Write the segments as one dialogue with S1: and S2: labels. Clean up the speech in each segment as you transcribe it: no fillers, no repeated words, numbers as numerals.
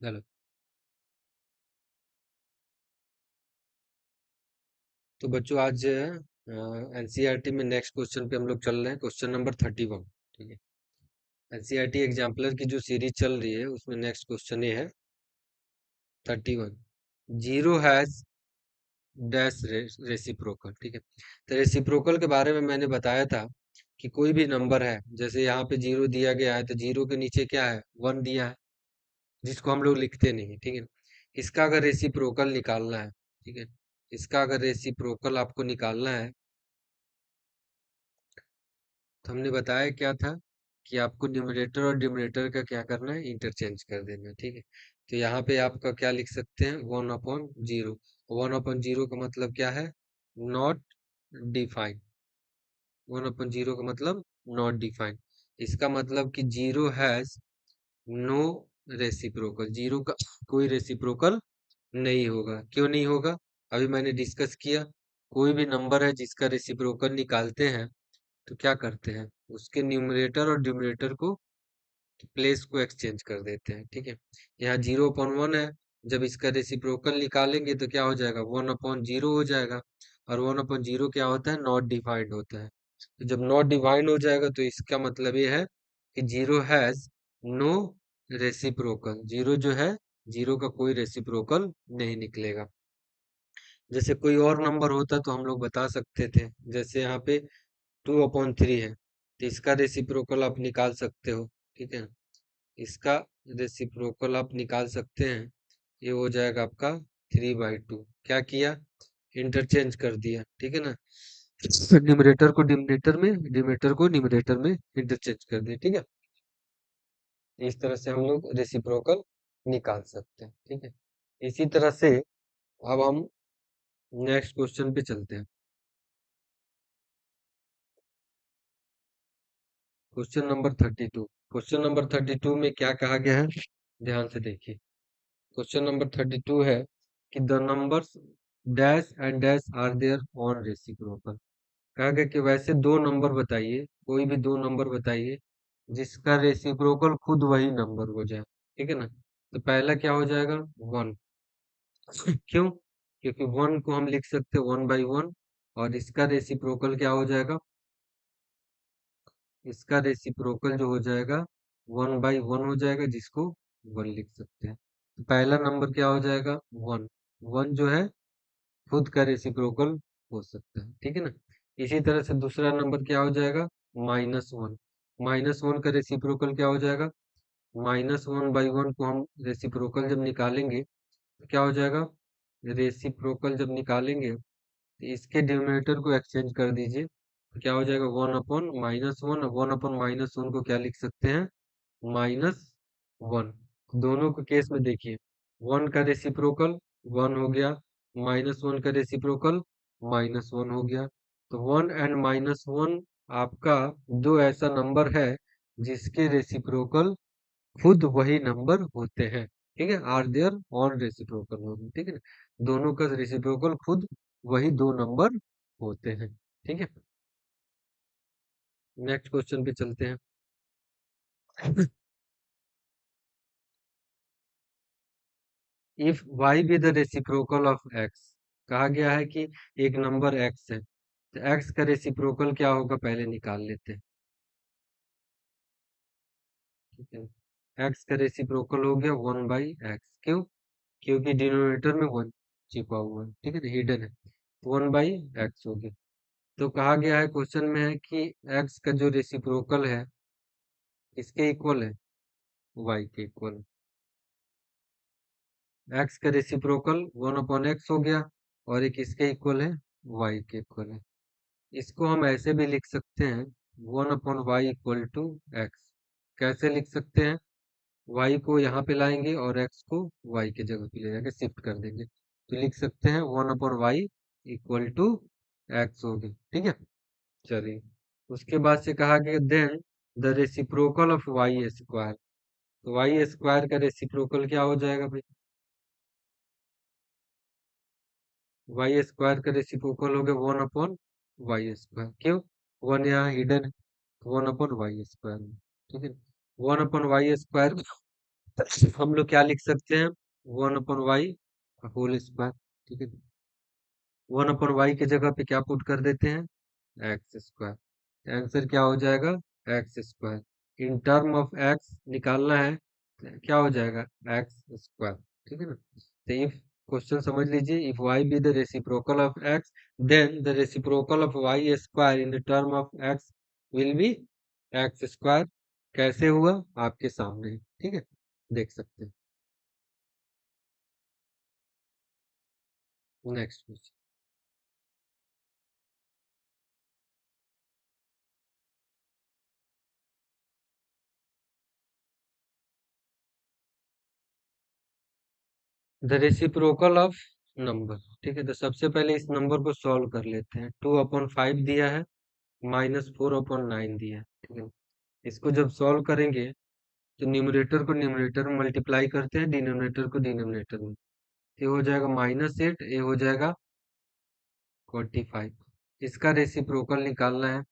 S1: गलत। तो बच्चों आज एनसीईआरटी में नेक्स्ट क्वेश्चन पे हम लोग चल रहे हैं, क्वेश्चन नंबर 31। ठीक है, एनसीईआरटी एग्जाम्पलर की जो सीरीज चल रही है उसमें नेक्स्ट क्वेश्चन ये है 31। Zero has dash reciprocal. ठीक है, तो रेसिप्रोकल के बारे में मैंने बताया था कि कोई भी नंबर है, जैसे यहाँ पे जीरो दिया गया है तो जीरो के नीचे क्या है, वन दिया है, जिसको हम लोग लिखते नहीं है। ठीक है, इसका अगर रेसिप्रोकल निकालना है, ठीक है, इसका अगर रेसिप्रोकल आपको निकालना है तो हमने बताया क्या था कि आपको न्यूमरेटर और डिनोमिनेटर का क्या करना है, इंटरचेंज कर देना है। ठीक है, तो यहाँ पे आपका क्या लिख सकते हैं, one upon zero. One upon zero का मतलब क्या है, not defined. One upon zero का मतलब नॉट डिफाइंड। इसका मतलब कि zero has no reciprocal, zero का कोई रेसिप्रोकल नहीं होगा। क्यों नहीं होगा, अभी मैंने डिस्कस किया, कोई भी नंबर है जिसका रेसिप्रोकल निकालते हैं तो क्या करते हैं, उसके न्यूमरेटर और डिनोमिनेटर को, प्लेस को एक्सचेंज कर देते हैं। ठीक है, यहाँ जीरो अपॉन वन है, जब इसका रेसिप्रोकल निकालेंगे तो क्या हो जाएगा, वन अपॉन जीरो हो जाएगा। और वन अपॉन जीरो क्या होता है, नॉट डिफाइंड होता है। तो जब नॉट डिफाइंड हो जाएगा तो इसका मतलब ये है कि zero has no reciprocal. Zero जो है, जीरो का कोई रेसिप्रोकल नहीं निकलेगा। जैसे कोई और नंबर होता तो हम लोग बता सकते थे, जैसे यहाँ पे टू अपॉन थ्री है, तो इसका रेसिप्रोकल आप निकाल सकते हो। ठीक है, इसका रेसिप्रोकल आप निकाल सकते हैं, ये हो जाएगा आपका 3/2। क्या किया, इंटरचेंज कर दिया। ठीक है ना, न्यूमरेटर को डिनोमिनेटर में, डिनोमिनेटर को न्यूमरेटर में इंटरचेंज कर दिया। ठीक है, इस तरह से हम लोग रेसिप्रोकल निकाल सकते हैं। ठीक है, इसी तरह से अब हम नेक्स्ट क्वेश्चन पे चलते हैं। Question number 32। क्वेश्चन नंबर 32 में क्या कहा गया है, ध्यान से देखिए। क्वेश्चन नंबर 32 है कि the numbers dash and dash are their own reciprocal. कहा गया कि वैसे दो नंबर बताइए, कोई भी दो नंबर बताइए जिसका रेसिप्रोकल खुद वही नंबर हो जाए। ठीक है ना, तो पहला क्या हो जाएगा, वन। क्यों, क्योंकि वन को हम लिख सकते हैं वन बाई वन, और इसका रेसिप्रोकल क्या हो जाएगा, इसका रेसिप्रोकल जो हो जाएगा वन बाई वन हो जाएगा, जिसको वन लिख सकते हैं। तो पहला नंबर क्या हो जाएगा, वन। वन जो है खुद का रेसिप्रोकल हो सकता है। ठीक है ना, इसी तरह से दूसरा नंबर क्या हो जाएगा, माइनस वन। माइनस वन का रेसिप्रोकल क्या हो जाएगा, माइनस वन बाई वन को हम रेसिप्रोकल जब निकालेंगे तो क्या हो जाएगा, रेसिप्रोकल जब निकालेंगे तो इसके डिनोमिनेटर को एक्सचेंज कर दीजिए, तो क्या हो जाएगा, one upon minus one. One upon minus one को क्या लिख सकते हैं, माइनस वन। दोनों के केस में देखिए, वन का रेसिप्रोकल वन हो गया, माइनस वन का रेसिप्रोकल माइनस वन हो गया। तो वन एंड माइनस वन आपका दो ऐसा नंबर है जिसके रेसिप्रोकल खुद वही नंबर होते हैं। ठीक है, आर देयर ऑन रेसिप्रोकल होगी। ठीक है ना, दोनों का रेसिप्रोकल खुद वही दो नंबर होते हैं। ठीक है, नेक्स्ट क्वेश्चन पे चलते हैं। If y be the reciprocal of x. कहा गया है कि एक नंबर एक्स है, तो एक्स का रेसिप्रोकल क्या होगा, पहले निकाल लेते हैं। ठीक है, एक्स का रेसिप्रोकल हो गया वन बाई एक्स। क्यों, क्योंकि डिनोमिनेटर में वन छिपा हुआ है। ठीक है ना, हिडन है, वन बाई एक्स हो गया। तो कहा गया है, क्वेश्चन में है कि एक्स का जो रेसिप्रोकल है इसके इक्वल है, वाई के इक्वल है। एक्स का रेसिप्रोकल वन अपॉन एक्स हो गया, और एक इसके इक्वल है, वाई के इक्वल है। इसको हम ऐसे भी लिख सकते हैं, one upon y equal to x. कैसे लिख सकते हैं, वाई को यहाँ पे लाएंगे और एक्स को वाई के जगह पे ले जाके शिफ्ट कर देंगे, तो लिख सकते हैं one upon y equal to x हो गया। ठीक है, चलिए उसके बाद से कहा गया then the reciprocal of y square. तो वाई स्क्वायर का रेसिप्रोकल क्या हो जाएगा भाई, वाई स्क्वायर का रेसिप्रोकल हो गया वन अपॉन वाई स्क्वायर। क्यों, वन यहाँ हिडन है, वन अपॉन वाई स्क्वायर। ठीक है, वन अपॉन वाई स्क्वायर हम लोग क्या लिख सकते हैं, 1/y होल स्क्वायर। ठीक है, 1/y की जगह पे क्या पुट कर देते हैं, एक्स स्क्वायर। आंसर क्या हो जाएगा, x square. In term of x निकालना है, तो क्या हो जाएगा, एक्स स्क्वायर। ठीक है ना। तो इफ क्वेश्चन समझ लीजिए, if y be the reciprocal of x, then the reciprocal of y square in the term of x will be x square. कैसे हुआ, आपके सामने है, ठीक है, देख सकते हैं। Next question. The reciprocal of number. ठीक है, तो सबसे पहले इस नंबर को सॉल्व कर लेते हैं। 2/5 दिया है, -4/9 दिया है। ठीक है, इसको जब सॉल्व करेंगे तो न्यूमरेटर को न्यूमरेटर में मल्टीप्लाई करते हैं, डिनोमिनेटर को डिनोमिनेटर में। ये हो जाएगा -8, ये हो जाएगा 45। इसका रेसिप्रोकल निकालना है।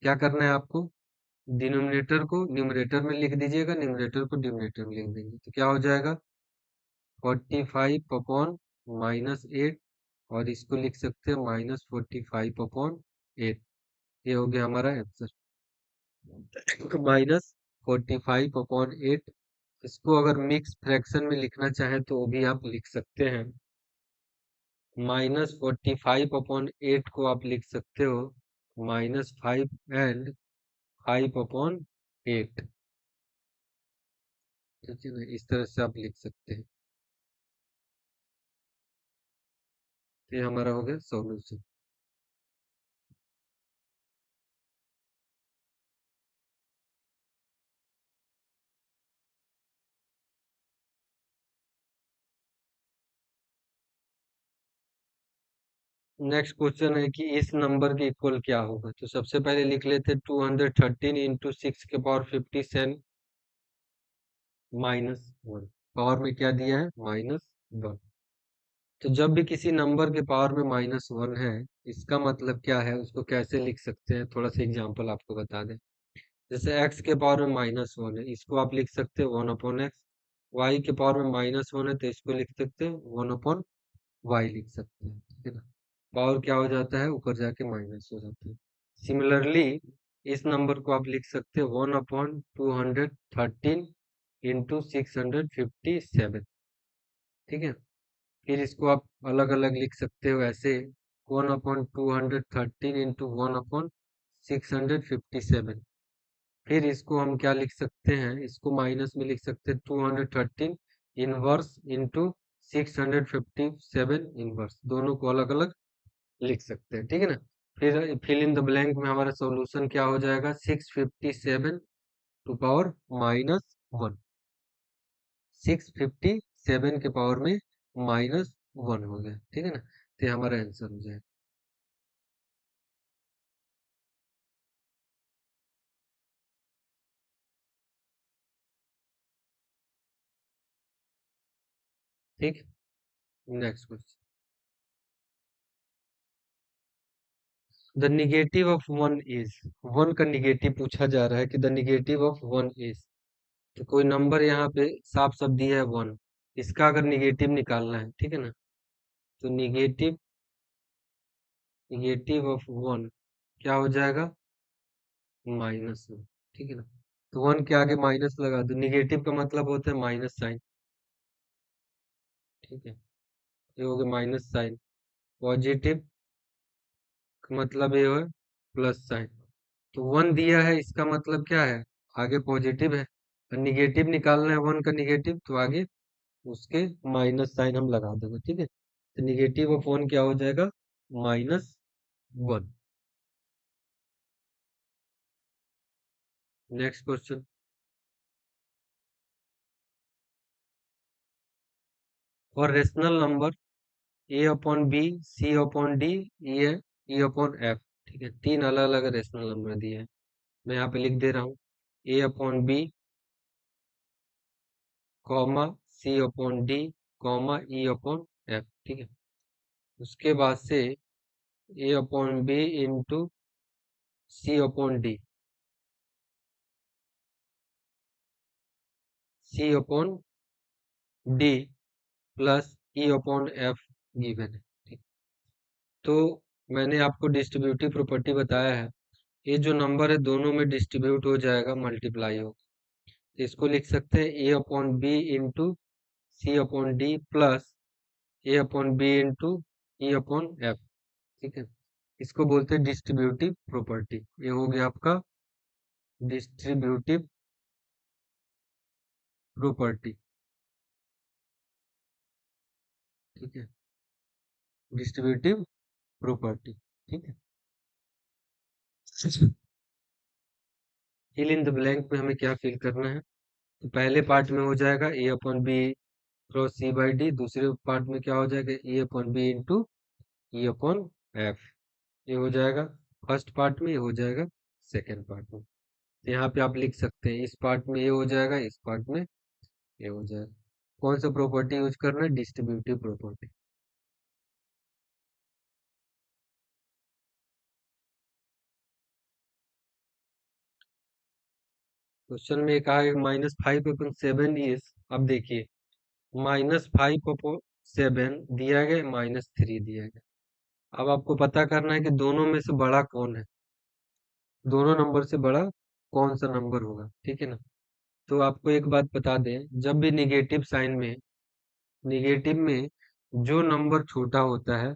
S1: क्या करना है आपको, डिनोमिनेटर को न्यूमरेटर में लिख दीजिएगा, न्यूमरेटर को डिनोमिनेटर में लिख देंगे, तो क्या हो जाएगा 45/-8, और इसको लिख सकते हैं -45/8। ये हो गया हमारा आंसर, -45/8। इसको अगर मिक्स फ्रैक्शन में लिखना चाहें तो वो भी आप लिख सकते हैं। -45/8 को आप लिख सकते हो -5 and 5/8। ठीक है ना, इस तरह से आप लिख सकते हैं। ये हमारा हो गया सॉल्यूशन। नेक्स्ट क्वेश्चन है कि इस नंबर के इक्वल क्या होगा। तो सबसे पहले लिख लेते 213 इंटू 6 के पावर 57 -1। पावर में क्या दिया है, -1। तो जब भी किसी नंबर के पावर में -1 है, इसका मतलब क्या है, उसको कैसे लिख सकते हैं, थोड़ा सा एग्जांपल आपको बता दें। जैसे x के पावर में -1 है, इसको आप लिख सकते हैं 1/x। y के पावर में -1 है, तो इसको लिख सकते हैं 1/y लिख सकते हैं। ठीक है ना, पावर क्या हो जाता है, ऊपर जाके माइनस हो जाता है। सिमिलरली इस नंबर को आप लिख सकते हैं 1/213 इंटू 657। ठीक है, फिर इसको आप अलग अलग लिख सकते हो ऐसे, 1/213 इंटू 1/657। फिर इसको हम क्या लिख सकते हैं, इसको माइनस में लिख सकते हैं 213 इनवर्स इंटू 657 इनवर्स, दोनों को अलग अलग लिख सकते हैं। ठीक है ना, फिर फिल इन द ब्लैंक में हमारा सॉल्यूशन क्या हो जाएगा, 657 टू पावर -1। 657 के पावर में -1 हो गया। ठीक है ना, तो ये हमारा आंसर हो जाएगा। ठीक, next question. The negative of 1 is, 1 का निगेटिव पूछा जा रहा है कि द निगेटिव ऑफ 1 इज। तो कोई नंबर यहाँ पे साफ साफ दिया है 1, इसका अगर निगेटिव निकालना है, ठीक है ना, तो निगेटिव निगेटिव ऑफ 1 क्या हो जाएगा, -1। ठीक है ना, तो 1 के आगे माइनस लगा दो, निगेटिव का मतलब होता है माइनस साइन। ठीक है, ये हो गया माइनस साइन। पॉजिटिव का मतलब ये है प्लस साइन। तो 1 दिया है, इसका मतलब क्या है, आगे पॉजिटिव है, और निगेटिव निकालना है 1 का निगेटिव, तो आगे उसके माइनस साइन हम लगा देंगे। ठीक है, तो निगेटिव ऑफ 1 क्या हो जाएगा, -1। Next question. और rational number a/b, c/d, e/f। ठीक है, 3 अलग अलग रेशनल नंबर दिए हैं, मैं यहाँ पे लिख दे रहा हूँ, a/b, comma c/d, comma e/f। ठीक है, उसके बाद से a/b into c/d। C upon D plus E upon F given है। ठीक, तो मैंने आपको डिस्ट्रीब्यूटिव प्रॉपर्टी बताया है, ये जो नंबर है दोनों में डिस्ट्रीब्यूट हो जाएगा, मल्टीप्लाई हो, तो इसको लिख सकते हैं A upon B into C upon D plus A upon B into E upon F. ठीक है, इसको बोलते हैं डिस्ट्रीब्यूटिव प्रॉपर्टी। ये हो गया आपका डिस्ट्रीब्यूटिव प्रॉपर्टी। ठीक है, डिस्ट्रीब्यूटिव प्रॉपर्टी। ठीक है, फिल इन द ब्लैंक में हमें क्या फिल करना है, तो पहले पार्ट में हो जाएगा A upon B cross C by D, दूसरे पार्ट में क्या हो जाएगा A upon B into E upon F, ये हो जाएगा फर्स्ट पार्ट में, ये हो जाएगा सेकेंड पार्ट में। तो यहाँ पे आप लिख सकते हैं इस पार्ट में ये हो जाएगा, इस पार्ट में ये हो जाएगा। कौन सा प्रॉपर्टी यूज करना है, डिस्ट्रीब्यूटिव प्रॉपर्टी। क्वेश्चन में कहा है -5/7 इज, अब देखिए -5/7 दिया गया, -3 दिया गया। अब आपको पता करना है कि दोनों में से बड़ा कौन है, दोनों नंबर से बड़ा कौन सा नंबर होगा। ठीक है ना, तो आपको एक बात बता दें, जब भी निगेटिव साइन में, निगेटिव में जो नंबर छोटा होता है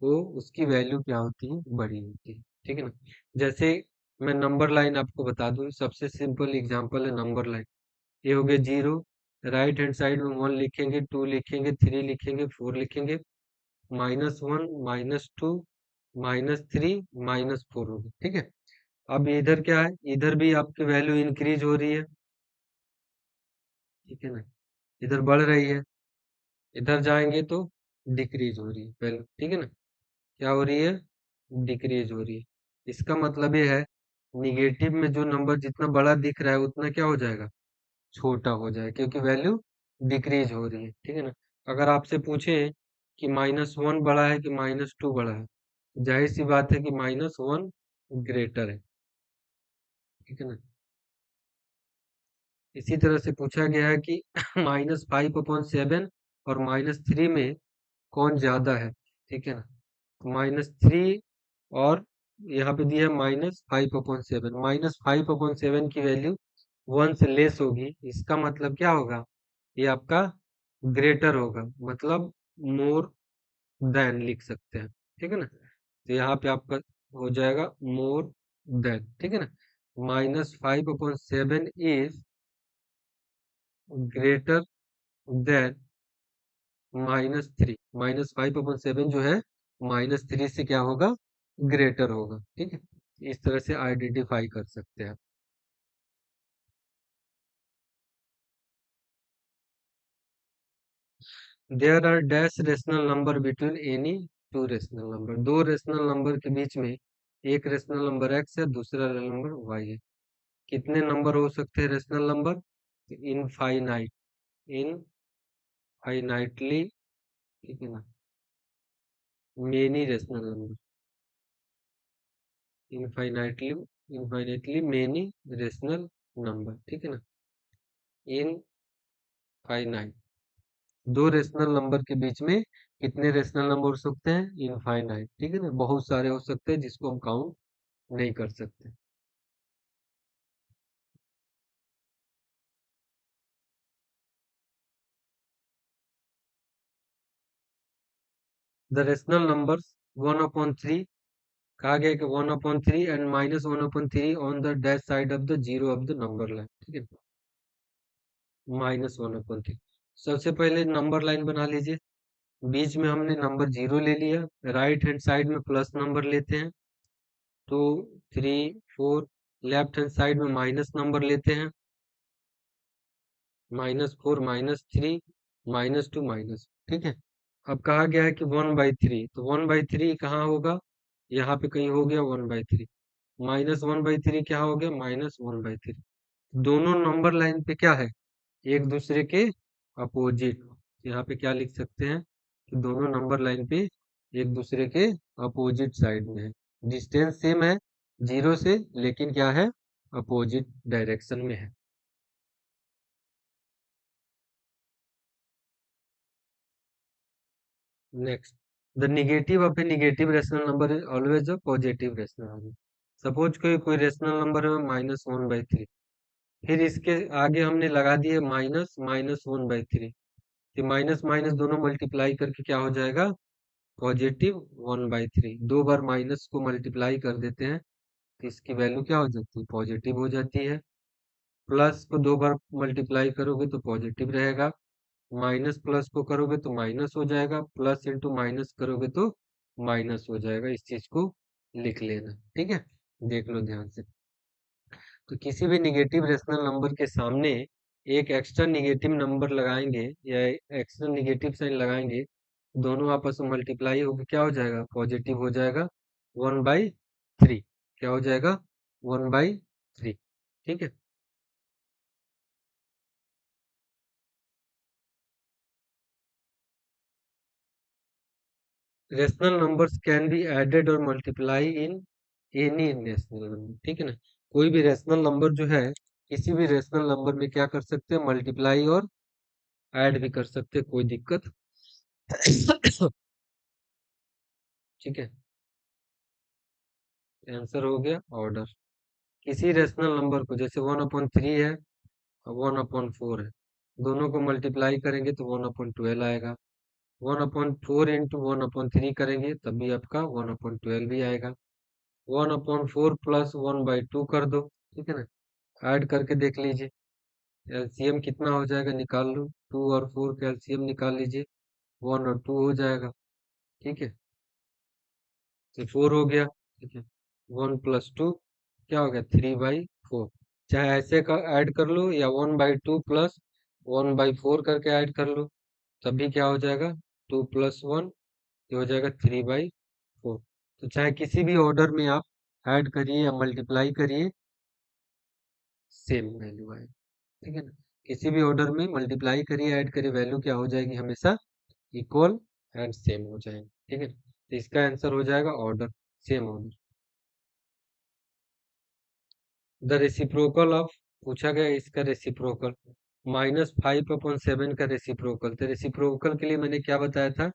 S1: वो उसकी वैल्यू क्या होती है, बड़ी होती है। ठीक है ना, जैसे मैं नंबर लाइन आपको बता दूं, सबसे सिंपल एग्जांपल है नंबर लाइन। ये हो गया 0, राइट हैंड साइड में 1 लिखेंगे, 2 लिखेंगे, 3 लिखेंगे, 4 लिखेंगे, -1 -2 -3 -4 होगी। ठीक है, अब इधर क्या है, इधर भी आपकी वैल्यू इंक्रीज हो रही है। ठीक है ना, इधर बढ़ रही है, इधर जाएंगे तो डिक्रीज हो रही है वैल्यू। ठीक है ना, क्या हो रही है, डिक्रीज हो रही है। इसका मतलब ये है निगेटिव में जो नंबर जितना बड़ा दिख रहा है उतना क्या हो जाएगा, छोटा हो जाएगा, क्योंकि वैल्यू डिक्रीज हो रही है। ठीक है ना, अगर आपसे पूछे कि -1 बड़ा है कि -2 बड़ा है, जाहिर सी बात है कि -1 ग्रेटर है। ठीक है ना, इसी तरह से पूछा गया है कि -5/7 और -3 में कौन ज्यादा है। ठीक है ना, -3 और यहाँ पे दिया है -5/7, -5/7 की वैल्यू 1 से लेस होगी, इसका मतलब क्या होगा, ये आपका ग्रेटर होगा, मतलब मोर देन लिख सकते हैं। ठीक है ना, तो यहाँ पे आपका हो जाएगा मोर देन। ठीक है ना, -5/7 इज ग्रेटर देन -3, -5/7 जो है -3 से क्या होगा, ग्रेटर होगा। ठीक है, इस तरह से आइडेंटिफाई कर सकते हैं। There are dash rational number between any two rational number, दो रेशनल नंबर के बीच में एक रेशनल नंबर एक्स है, दूसरा रेशनल नंबर वाई है। कितने नंबर हो सकते हैं रेशनल नंबर, इनफाइनाइट, इनफाइनाइटली। ठीक है ना, many rational number, infinitely, infinitely many rational number. ठीक है ना, इनफाइनाइट, दो रेशनल नंबर के बीच में कितने रेशनल नंबर हो सकते हैं, इनफाइनाइट। ठीक है ना, बहुत सारे हो सकते हैं जिसको हम काउंट नहीं कर सकते। द रेशनल नंबर्स 1/3, कहा गया कि 1/3 and -1/3 on the dash side of the zero of the number line. ठीक है, -1/3, सबसे पहले नंबर लाइन बना लीजिए, बीच में हमने नंबर 0 ले लिया, राइट हैंड साइड में प्लस नंबर लेते हैं, 2 3 4, लेफ्ट हैंड साइड में माइनस नंबर लेते हैं, -4 -3 -2 माइनस। ठीक है, अब कहा गया है कि 1/3, तो 1/3 कहाँ होगा, यहाँ पे कहीं हो गया 1/3, -1/3 क्या हो गया, -1/3। दोनों नंबर लाइन पे क्या है, एक दूसरे के अपोजिट। यहाँ पे क्या लिख सकते हैं कि दोनों नंबर लाइन पे एक दूसरे के अपोजिट साइड में है, डिस्टेंस सेम है 0 से, लेकिन क्या है, अपोजिट डायरेक्शन में है। Next, the negative of A negative rational number is always a positive rational number. Suppose कोई रेशनल नंबर है -1/3, फिर इसके आगे हमने लगा दिए माइनस -1/3, तो माइनस माइनस दोनों मल्टीप्लाई करके क्या हो जाएगा, +1/3। दो बार माइनस को मल्टीप्लाई कर देते हैं तो इसकी वैल्यू क्या हो जाती है, पॉजिटिव हो जाती है। प्लस को दो बार मल्टीप्लाई करोगे तो पॉजिटिव रहेगा, माइनस प्लस को करोगे तो माइनस हो जाएगा, प्लस इंटू माइनस करोगे तो माइनस हो जाएगा। इस चीज को लिख लेना, ठीक है। देख लो ध्यान से। तो किसी भी निगेटिव रेशनल नंबर के सामने एक एक्स्ट्रा निगेटिव नंबर लगाएंगे या एक्स्ट्रा निगेटिव साइन लगाएंगे, दोनों आपस में मल्टीप्लाई होकर क्या हो जाएगा, पॉजिटिव हो जाएगा 1/3। क्या हो जाएगा, 1/3, ठीक है। Rational numbers can be added और multiply in any rational number, ठीक है ना। कोई भी रेशनल नंबर जो है, किसी भी रेशनल नंबर में क्या कर सकते हैं, मल्टीप्लाई और ऐड भी कर सकते हैं, कोई दिक्कत ठीक है। आंसर हो गया ऑर्डर। किसी रेशनल नंबर को, जैसे 1/3 है और 1/4 है, दोनों को मल्टीप्लाई करेंगे तो 1/12 आएगा। 1/4 इंटू 1/3 करेंगे तब भी आपका 1/12 ही आएगा। 1/4 प्लस 1/2 कर दो, ठीक है ना। ऐड करके देख लीजिए, एलसीएम कितना हो जाएगा, निकाल लो। 2 और 4 का एलसीएम निकाल लीजिए, 1 और 2 हो जाएगा, ठीक है। तो 4 हो गया, ठीक है। 1 प्लस 2 क्या हो गया, 3/4। चाहे ऐसे का ऐड कर लो या 1/2 प्लस 1/4 करके ऐड कर लो, तब भी क्या हो जाएगा, 2 प्लस 1, ये हो जाएगा 3/4। तो चाहे किसी भी ऑर्डर में आप ऐड करिए या मल्टीप्लाई करिए, सेम वैल्यू आए, ठीक है ना। किसी भी ऑर्डर में मल्टीप्लाई करिए ऐड करिए, वैल्यू क्या हो जाएगी, हमेशा इक्वल एंड सेम हो जाएंगे, ठीक है। तो इसका आंसर हो जाएगा order, same order. The reciprocal of, पूछा गया इसका रेसिप्रोकल, -5/7 का रेसिप्रोकल। तो रेसिप्रोकल के लिए मैंने क्या बताया था,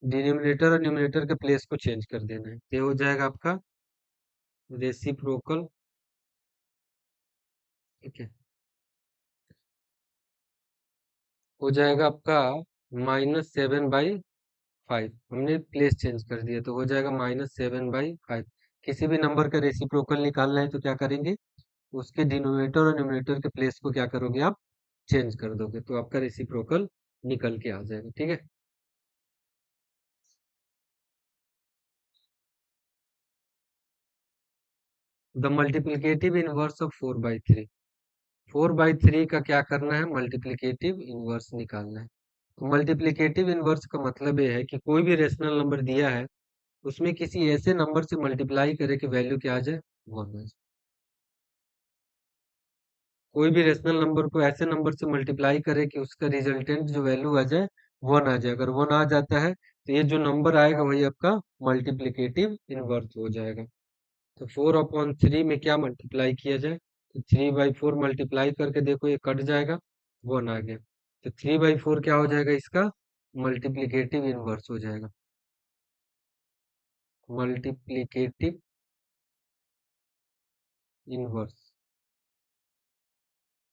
S1: डिनोमिनेटर और न्यूमरेटर के प्लेस को चेंज कर देना है। ये हो जाएगा आपका रेसिप्रोकल, ठीक है। हो जाएगा आपका -7/5, हमने प्लेस चेंज कर दिया तो हो जाएगा -7/5। किसी भी नंबर का रेसिप्रोकल निकालना है तो क्या करेंगे, उसके डिनोमिनेटर और न्यूमरेटर के प्लेस को क्या करोगे आप, चेंज कर दोगे, तो आपका रेसिप्रोकल निकल के आ जाएगा, ठीक है। The multiplicative inverse of 4/3। 4/3 का क्या करना है, मल्टीप्लिकेटिव इनवर्स निकालना है। तो मल्टीप्लिकेटिव इनवर्स का मतलब ये है कि कोई भी रेशनल नंबर दिया है, उसमें किसी ऐसे नंबर से मल्टीप्लाई करे कि वैल्यू क्या आ जाए, 1 आ जाए। कोई भी रेशनल नंबर को ऐसे नंबर से मल्टीप्लाई करे कि उसका रिजल्टेंट जो वैल्यू आ जाए, 1 आ जाए। अगर 1 आ जाता है तो ये जो नंबर आएगा वही आपका मल्टीप्लिकेटिव इनवर्स हो जाएगा। तो 4/3 में क्या मल्टीप्लाई किया जाए, तो 3/4 मल्टीप्लाई करके देखो, ये कट जाएगा, 1 आ गया। तो 3/4 क्या हो जाएगा, इसका मल्टीप्लिकेटिव इनवर्स हो जाएगा, मल्टीप्लिकेटिव इनवर्स,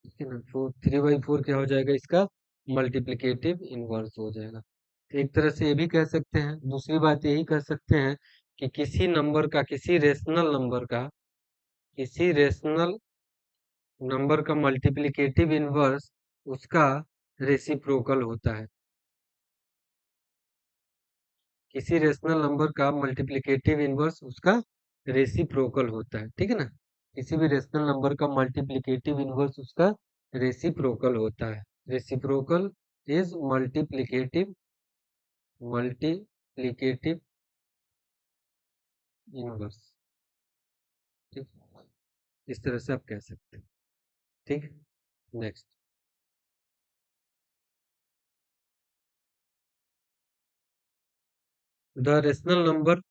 S1: ठीक है ना। 3/4 क्या हो जाएगा, इसका मल्टीप्लिकेटिव इनवर्स हो जाएगा। तो एक तरह से ये भी कह सकते हैं, दूसरी बात यही कह सकते हैं कि किसी नंबर का, किसी रेशनल नंबर का, किसी रेशनल नंबर का मल्टीप्लिकेटिव इनवर्स उसका रेसिप्रोकल होता है। किसी रेशनल नंबर का मल्टीप्लिकेटिव इनवर्स उसका रेसिप्रोकल होता है, ठीक है ना। किसी भी रेशनल नंबर का मल्टीप्लिकेटिव इनवर्स उसका रेसिप्रोकल होता है। Reciprocal is multiplicative, multiplicative inverse, ठीक है? इस तरह से आप कह सकते हैं, ठीक है। नेक्स्ट, द रेशनल नंबर,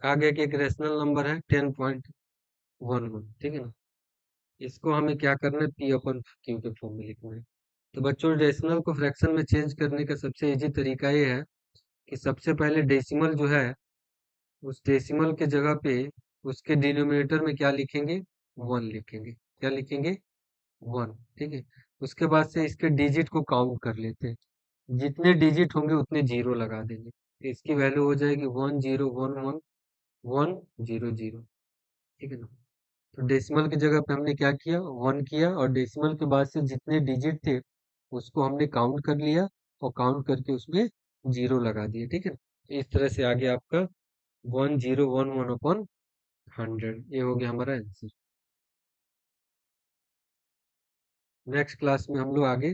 S1: आगे के एक रेशनल नंबर है 10.11, ठीक है ना। इसको हमें क्या करना है, P/Q के फॉर्म में लिखना है। तो बच्चों डेसिमल को फ्रैक्शन में चेंज करने का सबसे इजी तरीका ये है कि सबसे पहले डेसिमल जो है उस डेसिमल के जगह पे उसके डिनोमिनेटर में क्या लिखेंगे, वन लिखेंगे। क्या लिखेंगे, वन। ठीक है। उसके बाद से इसके डिजिट को काउंट कर लेते हैं, जितने डिजिट होंगे उतने जीरो लगा देंगे, तो इसकी वैल्यू हो जाएगी 1011 100। ठीक है ना। तो डेसिमल की जगह पे हमने क्या किया, वन किया, और डेसिमल के बाद से जितने डिजिट थे उसको हमने काउंट कर लिया, और काउंट करके उसमें जीरो लगा दिया। ठीक है। इस तरह से आ गया आपका 1011/100। ये हो गया हमारा आंसर। नेक्स्ट क्लास में हम लोग आगे